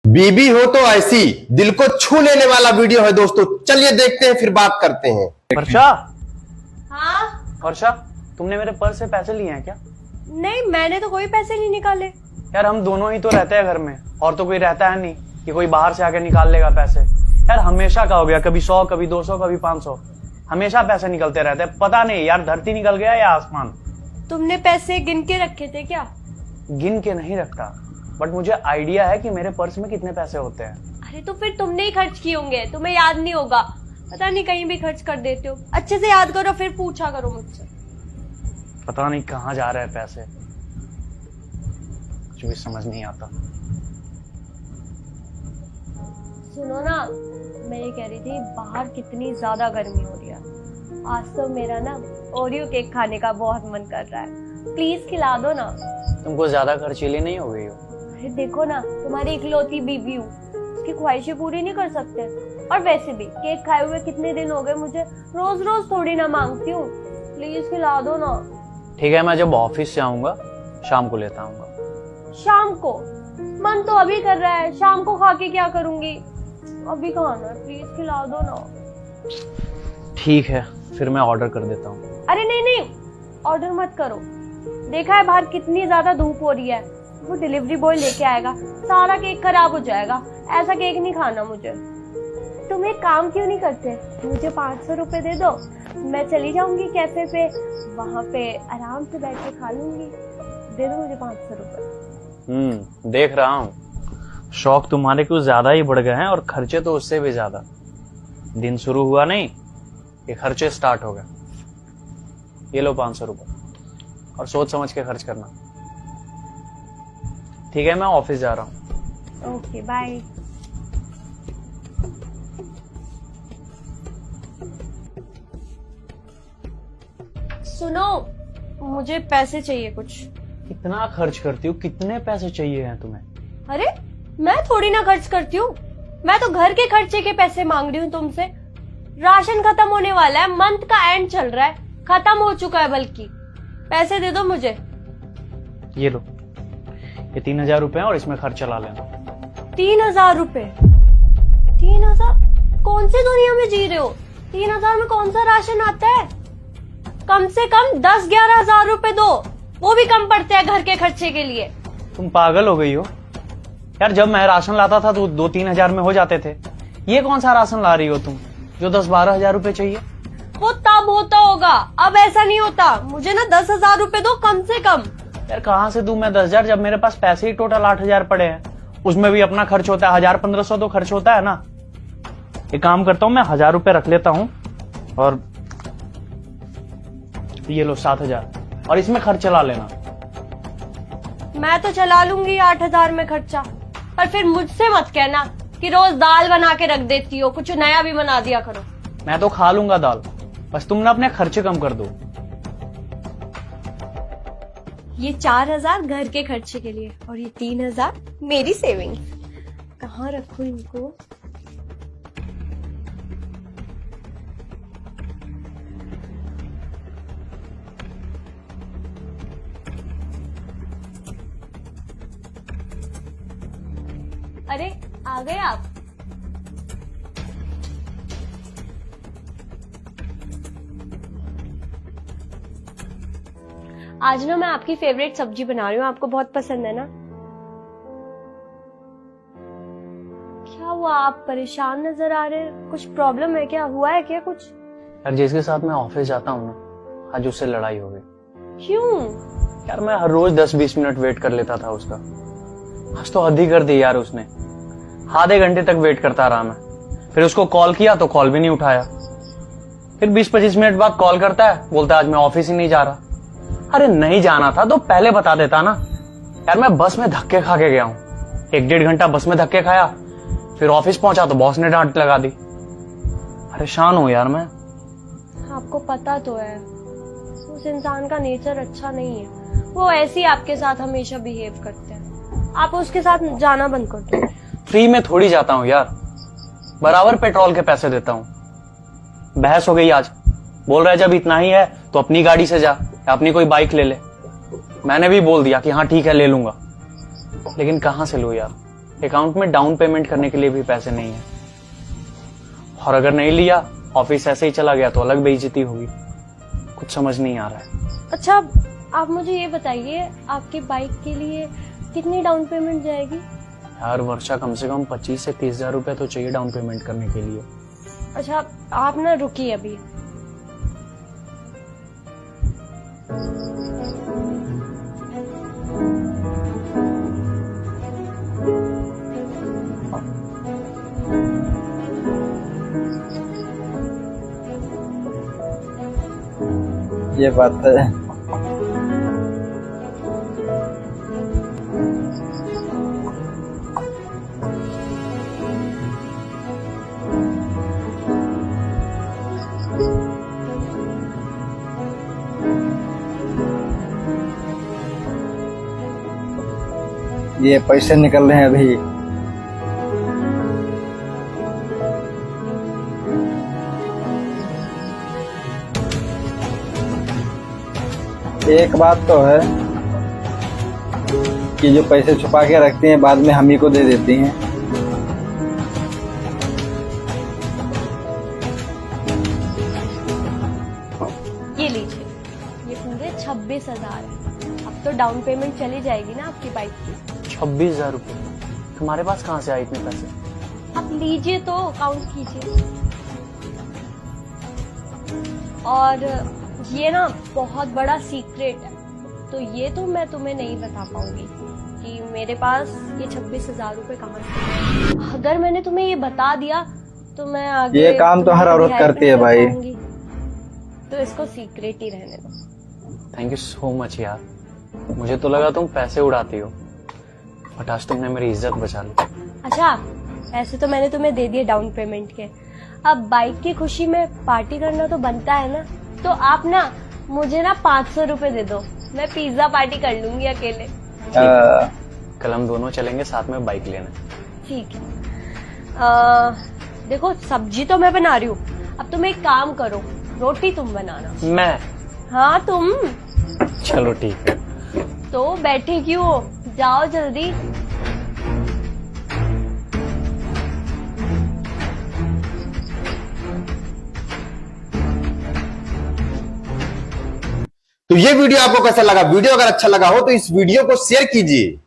बीबी हो तो ऐसी दिल को छू लेने वाला वीडियो है दोस्तों, चलिए देखते हैं फिर बात करते हैं। वर्षा, हाँ? वर्षा, तुमने मेरे पर्स से पैसे लिए हैं क्या? नहीं, मैंने तो कोई पैसे नहीं निकाले। यार हम दोनों ही तो रहते हैं घर में, और तो कोई रहता है नहीं कि कोई बाहर से आके निकाल लेगा पैसे। यार हमेशा का हो गया, कभी 100, कभी 200, कभी 500, हमेशा पैसे निकलते रहते हैं। पता नहीं यार धरती निकल गया या आसमान। तुमने पैसे गिन के रखे थे क्या? गिन के नहीं रखता, बट मुझे आइडिया है कि मेरे पर्स में कितने पैसे होते हैं। अरे तो फिर तुमने ही खर्च किए होंगे, तुम्हें याद नहीं होगा। पता नहीं कहीं भी खर्च कर देते हो। अच्छे से याद करो फिर पूछा करो मुझसे। पता नहीं कहाँ जा रहे हैं पैसे, कुछ भी समझ नहीं आता। सुनो ना, मैं ये कह रही थी बाहर कितनी ज्यादा गर्मी हो रही है। आज तो मेरा ना ओरियो केक खाने का बहुत मन कर रहा है, प्लीज खिला दो ना। तुमको ज्यादा खर्चीली नहीं हो गई हो? अरे देखो ना, तुम्हारी इकलौती बीबी हूँ, उसकी ख्वाहिशें पूरी नहीं कर सकते। और वैसे भी केक खाए हुए कितने दिन हो गए मुझे, रोज रोज थोड़ी ना मांगती हूँ, प्लीज खिला दो ना। ठीक है, मैं जब ऑफिस से आऊंगा शाम को लेता आऊंगा। शाम को? मन तो अभी कर रहा है, शाम को खा के क्या करूंगी? अभी खाना है, प्लीज खिला दो ना। ठीक है, फिर मैं ऑर्डर कर देता हूँ। अरे नहीं नहीं, ऑर्डर मत करो। देखा है बाहर कितनी ज्यादा धूप हो रही है, वो डिलीवरी बॉय लेके आएगा, सारा केक खराब हो जाएगा। ऐसा केक नहीं खाना मुझे। तुम एक काम क्यों नहीं करते, मुझे 500 रुपए दे दो, मैं चली जाऊंगी कैफे पे, वहां पे आराम से बैठ के खा लूंगी। दे दो मुझे 500 रुपए। देख रहा हूँ शौक तुम्हारे कुछ ज्यादा ही बढ़ गए हैं, और खर्चे तो उससे भी ज्यादा। दिन शुरू हुआ नहीं, ये खर्चे स्टार्ट हो गए। ये लो 500 रुपए, और सोच समझ के खर्च करना। ठीक है, मैं ऑफिस जा रहा हूँ। Okay bye. सुनो, मुझे पैसे चाहिए कुछ। कितना खर्च करती हूँ? कितने पैसे चाहिए हैं तुम्हें? अरे मैं थोड़ी ना खर्च करती हूँ, मैं तो घर के खर्चे के पैसे मांग रही हूँ तुमसे। राशन खत्म होने वाला है, मंथ का एंड चल रहा है, खत्म हो चुका है बल्कि। पैसे दे दो मुझे। ये लो, ये 3000 रुपए हैं, और इसमें खर्च चला लेना। 3000 रुपए? 3000? कौन सी दुनिया में जी रहे हो? 3000 में कौन सा राशन आता है? कम से कम 10-11 हजार रुपए दो, वो भी कम पड़ते हैं घर के खर्चे के लिए। तुम पागल हो गई हो यार, जब मैं राशन लाता था तो 2-3 हजार में हो जाते थे। ये कौन सा राशन ला रही हो तुम जो 10-12 हजार रुपए चाहिए? वो तब होता होगा, अब ऐसा नहीं होता। मुझे ना 10,000 रुपए दो कम से कम। यार कहाँ से दूं मैं 10,000, जब मेरे पास पैसे ही टोटल 8,000 पड़े हैं। उसमें भी अपना खर्च होता है, 1000-1500 तो खर्च होता है ना। एक काम करता हूँ, मैं 1000 रुपए रख लेता हूँ, और ये लो 7,000, और इसमें खर्च चला लेना। मैं तो चला लूंगी 8,000 में खर्चा, पर फिर मुझसे मत कहना कि रोज दाल बना के रख देती हो, कुछ नया भी बना दिया करो। मैं तो खा लूंगा दाल, बस तुम ना अपने खर्चे कम कर दो। ये 4,000 घर के खर्चे के लिए, और ये 3,000 मेरी सेविंग। कहाँ रखूं इनको? अरे आ गए आप? आज ना मैं आपकी फेवरेट सब्जी बना रही हूँ, आपको बहुत पसंद है ना? क्या हुआ, आप परेशान नजर आ रहे हैं? कुछ प्रॉब्लम है क्या? हुआ है क्या कुछ? यार जिसके साथ मैं ऑफिस जाता हूँ ना, आज उससे लड़ाई हो गई। क्यों? यार मैं हर रोज 10-20 मिनट वेट कर लेता था उसका, आज तो हद ही कर दी यार उसने। आधे घंटे तक वेट करता रहा मैं, फिर उसको कॉल किया तो कॉल भी नहीं उठाया। फिर 20-25 मिनट बाद कॉल करता है, बोलता है आज मैं ऑफिस ही नहीं जा रहा। अरे नहीं जाना था तो पहले बता देता ना यार। मैं बस में धक्के खा के गया हूँ, 1-1.5 घंटा बस में धक्के खाया, फिर ऑफिस पहुंचा तो बॉस ने डांट लगा दी। परेशान हूँ यार मैं। आपको पता तो है उस इंसान का नेचर अच्छा नहीं है, वो ऐसे ही आपके साथ हमेशा बिहेव करते हैं। आप उसके साथ जाना बंद कर दो। फ्री में थोड़ी जाता हूँ यार, बराबर पेट्रोल के पैसे देता हूँ। बहस हो गई आज, बोल रहा है जब इतना ही है तो अपनी गाड़ी से जा, या अपनी कोई बाइक ले ले। मैंने भी बोल दिया कि हाँ ठीक है ले लूंगा, लेकिन कहाँ से लूं यार, अकाउंट में डाउन पेमेंट करने के लिए भी पैसे नहीं है, और अगर नहीं लिया, ऑफिस ऐसे ही चला गया तो अलग बेइज्जती होगी। कुछ समझ नहीं आ रहा है। अच्छा, आप मुझे ये बताइए, आपकी बाइक के लिए कितनी डाउन पेमेंट जाएगी? यार वर्षा, कम से कम 25 से 30 हजार रुपए तो चाहिए डाउन पेमेंट करने के लिए। अच्छा, आप ना रुकिए अभी। ये बात है। ये पैसे निकल रहे हैं अभी। एक बात तो है कि जो पैसे छुपा के रखती हैं बाद में हम ही को दे देती हैं। ये लीजिए, ये पूरे 26,000 है। अब तो डाउन पेमेंट चली जाएगी ना आपकी बाइक की। 26,000 रुपए? तुम्हारे पास कहाँ से आए इतने पैसे? आप लीजिए तो काउंट कीजिए। और ये ना बहुत बड़ा सीक्रेट है, तो ये तो मैं तुम्हें नहीं बता पाऊंगी कि मेरे पास ये 26,000 रुपए कहाँ से आए। अगर मैंने तुम्हें ये बता दिया तो मैं आगे ये काम तो हर औरत करती है भाई। तो इसको सीक्रेट ही रहने दो। थैंक यू सो मच यार। मुझे तो लगा तुम पैसे उड़ाती हो, बट आज तुमने मेरी इज्जत बचा ली। अच्छा, ऐसे तो मैंने तुम्हें दे दिए डाउन पेमेंट के, अब बाइक की खुशी में पार्टी करना तो बनता है ना। तो आप ना मुझे ना 500 रुपए दे दो, मैं पिज्जा पार्टी कर लूंगी अकेले। कल हम दोनों चलेंगे साथ में बाइक लेने। ठीक है। देखो, सब्जी तो मैं बना रही हूँ, अब तुम एक काम करो, रोटी तुम बनाना। मैं? हाँ तुम। चलो ठीक है। तो बैठे क्यों हो, जाओ जल्दी। तो ये वीडियो आपको कैसा लगा? वीडियो अगर अच्छा लगा हो तो इस वीडियो को शेयर कीजिए